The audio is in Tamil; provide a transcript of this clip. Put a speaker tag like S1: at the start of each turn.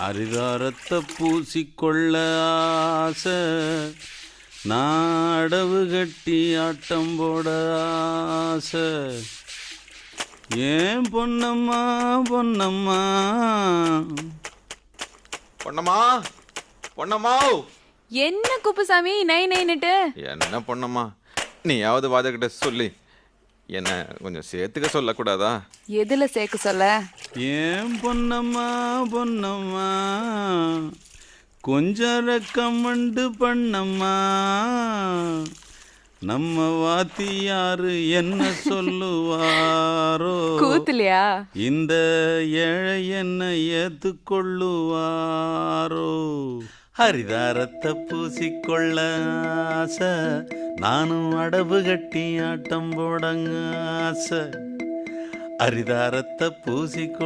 S1: அரிதாரத்தை பூசிக்கொள்ள ஆசை, நாடவு கட்டி ஆட்டம் போட ஆசை. ஏன் பொன்னம்மா பொன்னம்மா
S2: பொன்னம்மா பொன்னம்மா.
S3: என்ன குப்புசாமி நை நைன்னுட்டு?
S2: என்ன பொன்னம்மா, நீயாவது வாதகிட்ட சொல்லி என்ன கொஞ்சம் சேர்த்துக்க சொல்லக்கூடாதா?
S3: எதுல சேர்க்க சொல்ல?
S1: ஏன் பொன்னம்மா பொன்னம்மா கொஞ்சம் ரெக்கமெண்டு பண்ணம்மா. நம்ம வாத்தியாரு என்ன சொல்லுவாரோ,
S3: கூத்துலையா?
S1: இந்த ஏழை என்ன ஏத்துக்கொள்ளுவாரோ. ஹரிதாரத்தை பூசிக்கொள்ள ஆசை, நானும் அடவு கட்டி ஆட்டம் போடங்க ஆசை. ஹரிதாரத்தை பூசிக்கொள்ள